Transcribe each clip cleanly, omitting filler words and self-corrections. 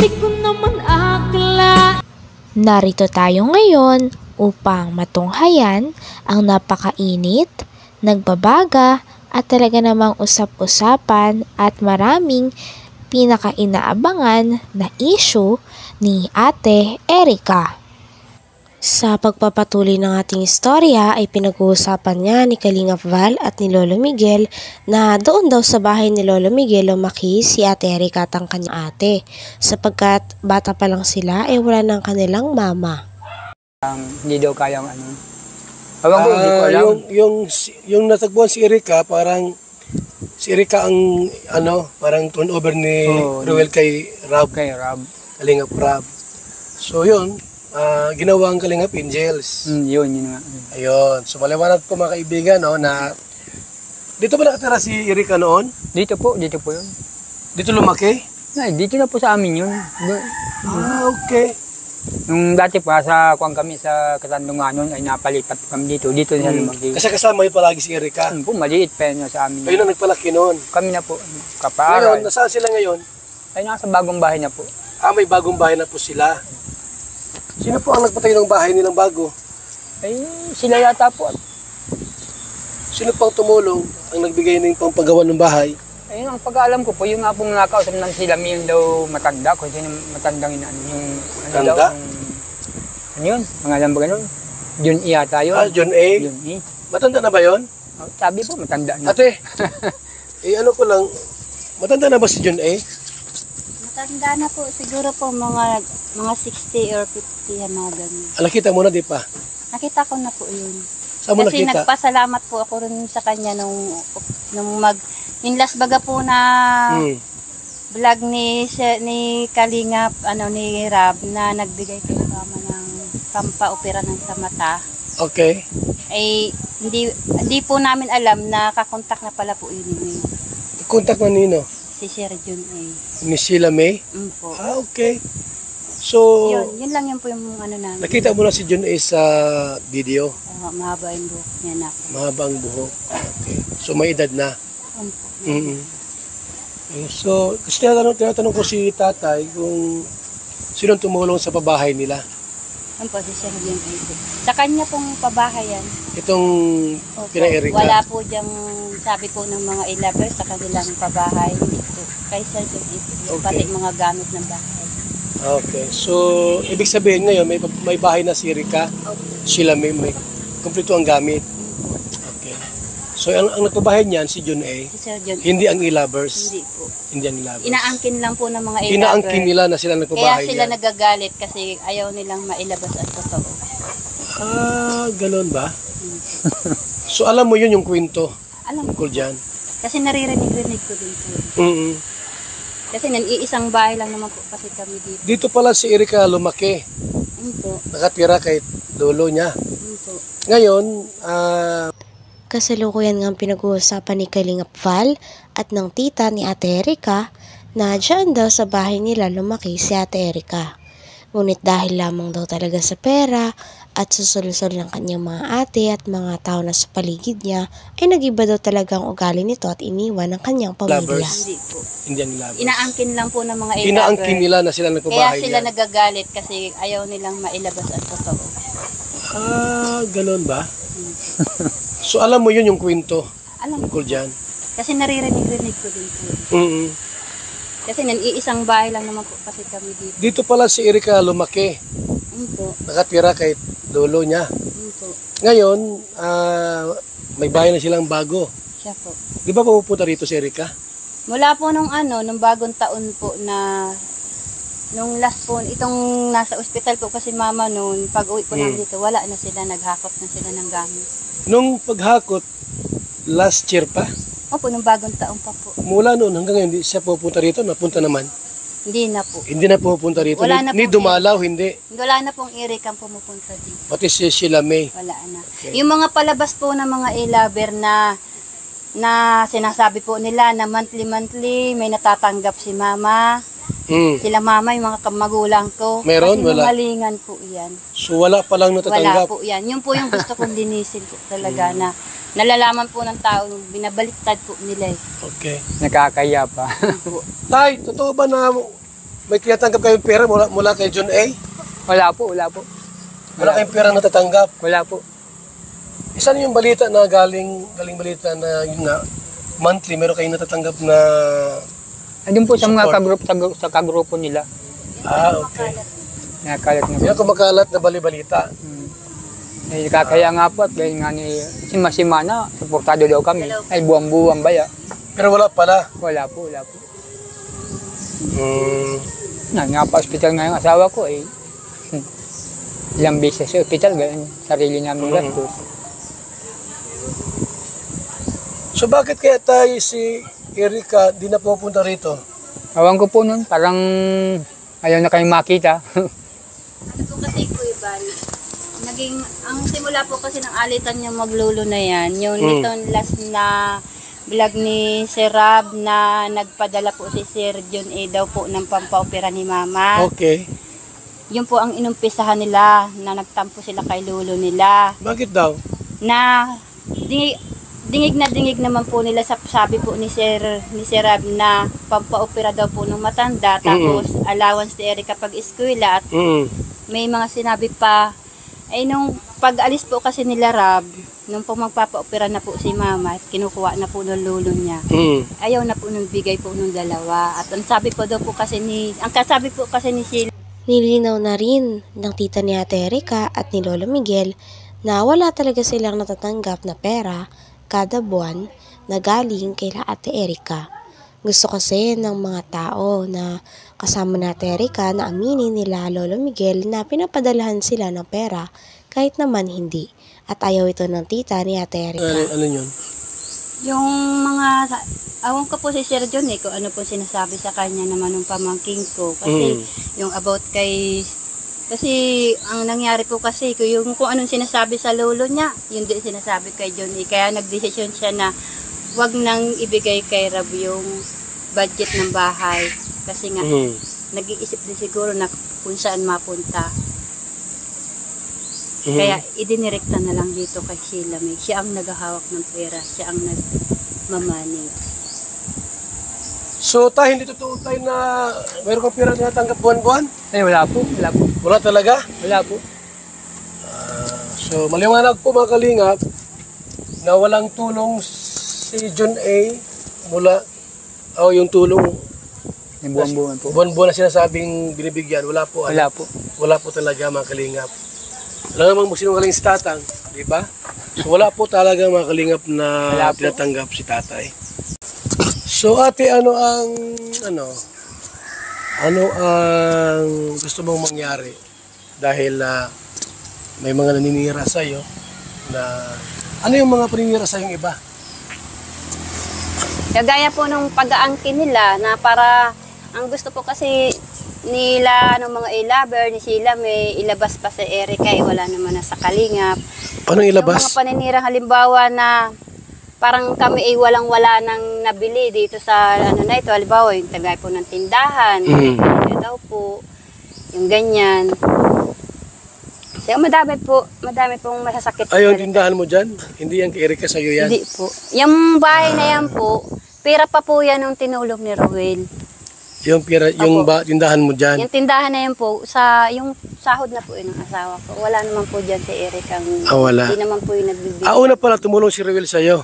Di ko naman akala. Narito tayo ngayon upang matunghayan ang napakainit, nagbabaga at talaga namang usap-usapan at maraming pinaka-inaabangan na issue ni Ate Erica. Sa pagpapatuloy ng ating istorya ay pinag-uusapan niya ni Kalingap Val at ni Lolo Miguel na doon daw sa bahay ni Lolo Miguel lumaki si Ate Erica at ang kanyang ate sapagkat bata pa lang sila ay wala ng kanilang mama. Hindi daw kayang ano. Ewan ko, hindi ko alam. Yung natagpuan si Erica, parang si Erica ang parang turnover ni Ruel kay Rab. Kay Rab. Kalingap Rab. So yun, ginawa ang Kalingap Angels. Yun nga. Ayun. So maliwanag po mga kaibigan, no, na dito ba nakatira si Erica noon? Dito po yun. Dito lumaki? Ay, dito na po sa amin yun. Okay. Nung dati pa sa kuwang kami sa Katandunganon ay napalipat kami dito. Dito na lumaki. Kasi kasama yun palagi si Erica. Po, maliit pa yun sa amin. Kayo na nagpalaki noon. Kami na po. Ngayon, Kaparal. nasaan sila ngayon? Ay, nasa bagong bahay na po. May bagong bahay na po sila. Sino po ang nagpatay ng bahay nilang bago? Ay, sila yata po. Sino pang tumulong ang nagbigay ng pangpagawa ng bahay? Ayun, ang pag-aalam ko po, yung nga pong nakausap ng sila yung daw matanda. Kung sino matandang inaano. Yung ano daw. Ano yun? Mga alam ba ganun? John E yata yun. John A? John E. Matanda na ba yun? Sabi po, matanda na. Ate, ano ko lang, matanda na ba si John A? Matanda na po, siguro po mga 60 or 50 yan mga ganun. Nakita mo na, di pa? Nakita ko na po yun. Saan mo Kasi nakita? nagpasalamat po ako rin sa kanya nung yung last baga po na vlog ni Kalingap, ni Rab, na nagbigay kay mama ng pampaopera ng sa mata. Okay. Ay, hindi po namin alam na kakontak na pala po yun. Contact na nino? Si Sir John A. Ni Sheila May? Po. Okay. So, yun lang yun po yung ano namin. nakita mo na si John A sa video? Mahaba yung buhok niya na. Mahaba ang buhok. Okay. So, may edad na? So, kasi tinatanong ko si tatay kung sinong tumulong sa pabahay nila. Po, si Sir John A. Sa kanya pong pabahay yan. Itong pina-Erica. Wala po diyang sabi po ng mga ilabers sa kanilang pabahay. Dito. Kay Sir John A. Pati mga gamit ng bahay. Okay. So, ibig sabihin ngayon, may bahay na si Erica. Sila may kumpleto ang gamit. Okay. So, ang nagpabahay niyan, si John A. Si Sir John A. Hindi ang e-lovers. Hindi po. Hindi ang e-lovers. Inaangkin lang po ng mga ilabers. Inaangkin nila na sila nagpabahay Kaya sila niyan. nagagalit kasi ayaw nilang mailabas ang totoo. Ganoon ba? So, alam mo yun yung kwento? Alam ko. Tungkol dyan? Kasi naririnig-rinig ko din po. Kasi iisang bahay lang naman po kasi kami dito. Dito pala si Erica lumaki. Po. Nakatira kay lolo niya. Po. Ngayon, Kasalukuyan ngang pinag-uusapan ni Kalingap Val at ng tita ni Ate Erica na dyan daw sa bahay nila lumaki si Ate Erica. Ngunit dahil lamang daw talaga sa pera at susul-sul ng kanyang mga ate at mga tao na sa paligid niya, ay nag-iba daw talaga ang ugali nito at iniwan ng kanyang pamilya. lovers. Hindi po. Hindi ang lovers. Inaangkin lang po ng mga ilabers. Inaangkin nila na sila Kaya nagpabahay sila niya. nagagalit kasi ayaw nilang mailabas ang totoo. Ganoon ba? So, alam mo yun yung kwento? Alam ko. Tungkol dyan? Kasi naririnig-rinig ko din po. Kasi iisang bahay lang naman po kasi kami dito. Dito pala si Erica lumaki. Po. Nakatira kay lolo niya. Po. Ngayon, may bahay na silang bago. Siya po. Di ba pupunta rito si Erica? Mula po nung bagong taon po na nung last po, itong nasa ospital po kasi mama noon, pag uwi po namin dito, wala na sila, naghakot na sila ng gamit. Nung paghakot, last year pa, Opo, nung bagong taon pa po. mula noon hanggang ngayon, hindi siya pupunta rito, napunta naman. Hindi na po. Hindi na pupunta rito. Wala na Ni pong dumalaw, hindi. Wala na pong Eric ang pumupunta dito. Pati si Sheila May. Wala na. Okay. Yung mga palabas po ng mga e-lover na sinasabi po nila na monthly may natatanggap si mama. Sila mama, yung mga magulang ko. Meron? Kasi Wala? malingan po yan. So wala palang Wala natatanggap. po yan. Yun po yung gusto kong linisin po talaga na nalalaman po ng tao, binabaliktad po nila eh. Okay. Nakakaya pa. Tay, totoo ba na may tinatanggap kayong pera mula kay John A? Wala po, wala po. Wala kayong pera natatanggap? Wala po. Isa na yung balita na galing balita na yun nga, monthly meron kayong natatanggap na... Andun po sa mga Support. sa kagrupo nila. Okay. Nakakalat na po. Yan kumakalat na bali-balita. Eh, kakaya nga po at dahil nga ni Simana, suportado daw kami. Ay buwang-buwang baya. Pero wala pala. Wala po, wala po. Hmm. Pa-hospital nga yung asawa ko eh. Ilang beses sa hospital, ganyan. Sarili namin gastos. So bakit kaya tayo si Erika di na pupunta rito? Awan ko po nun, parang ayaw na kayong makita. Ano po kasi Kuya Val, ang simula po kasi ng alitan yung maglolo na yan, yung nitong last na vlog ni Sir Rab na nagpadala po si Sir John A daw po ng pampaopera ni Mama. Okay. Yun po ang inumpisahan nila na nagtampo sila kay lolo nila. Bakit daw? Na dingig naman po nila sa sabi po ni Sir Rab na pampaopera daw po ng matanda tapos allowance ni Erika pag eskwela at may mga sinabi pa ay nung pag-alis po kasi nila Rab nung po magpapaopera na po si Mama at kinukuha na po ng lolo niya ayaw na po nung bigay po nung dalawa at ang sabi po kasi ni Sheila Nilinaw na rin ng tita ni Ate Erika at ni Lolo Miguel na wala talaga silang natatanggap na pera kada buwan na galing kay Ate Erika. Gusto kasi ng mga tao na kasama na Ate Erika na aminin nila Lolo Miguel na pinapadalahan sila ng pera kahit naman hindi. At ayaw ito ng tita ni Ate Erika. Ano yun? yung mga awan ko po si Sir John kung ano po sinasabi sa kanya naman ng pamangking ko kasi yung about kay kasi ang nangyari po kasi yung kung anong sinasabi sa lolo niya yun din sinasabi kay John kaya nagdesisyon siya na wag nang ibigay kay Rab yung budget ng bahay kasi nga nag-iisip din siguro na kung saan mapunta. Kaya idinirekta na lang dito kay Sheila May. Siya ang naghahawak ng pera, siya ang nagmamanage. So tayo hindi totoo tayo na mayroon kang pera na natanggap buwan-buwan? Eh, wala po, wala po. Wala talaga? Wala po. So maliwanag po mga kalingap na walang tulong si John A mula yung tulong Yung buwan-buwan po. buwan-buwan na sinasabing binibigyan. Wala po. Wala po. Wala po talaga mga kalingap. Alam naman magsinungaling si tatang, di ba? So wala po talaga mga kalingap na tinatanggap si tatay. So ate, ano ang gusto mong mangyari? Dahil may mga naninira sa iyo na ano yung mga paninira sa yung iba? Kagaya po nung pag-aangkin nila na para ang gusto po kasi nila ng mga i-lover ni Sheila may ilabas pa sa Erika wala naman na sa kalingap. Paano ilabas? Yung mga paninirang halimbawa na parang kami ay walang-wala nang nabili dito sa na ito halimbawa yung tagay po ng tindahan ito daw po yung ganyan so madami pong masasakit yung tindahan mo dyan? Hindi yan kay Erika sa'yo yan? Hindi po yung bahay na yan po pera pa po yan ng tinulong ni Roel. Yung pera, tindahan mo dyan? Yung tindahan na yan po, yung sahod na po yun ng asawa ko. Wala naman po dyan si Eric ang... wala. Hindi naman po yung nagbibigay. Una pala, tumulong si Roel sa'yo.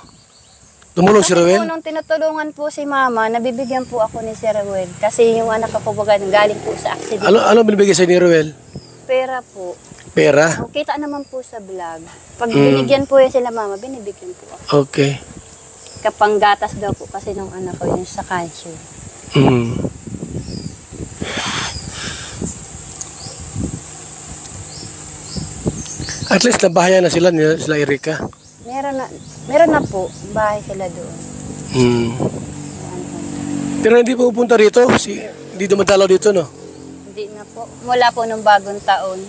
Tumulong si Roel? Kasi po nung tinutulungan po si Mama, nabibigyan po ako ni si Roel. Kasi yung anak ko po galing po sa accident. Ano binibigay sa'yo ni Roel? Pera po. Pera? Kita naman po sa vlog. Pag binigyan po yan sila Mama, binibigyan po ako. Okay. Kapanggatas daw po kasi nung anak ko yun sa calcium. At least nabahayan na sila Erika. Meron na po, bahay sila doon. Pero hindi po pupunta rito? Hindi dumadalaw dito, no? Hindi na po. Mula po nung bagong taon.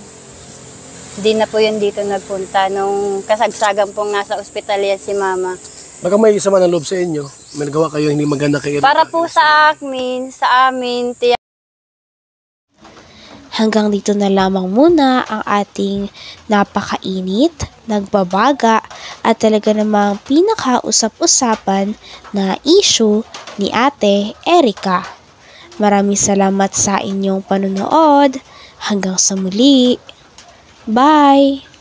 Hindi na po yun dito nagpunta. Nung kasagsagan pong nasa ospital yan si Mama. Baka may sama ng loob sa inyo. May nagawa kayo hindi maganda kay Erika. Para po sa amin, Hanggang dito na lamang muna ang ating napakainit, nagbabaga at talaga namang pinakausap-usapan na issue ni Ate Erika. Maraming salamat sa inyong panonood. Hanggang sa muli. Bye!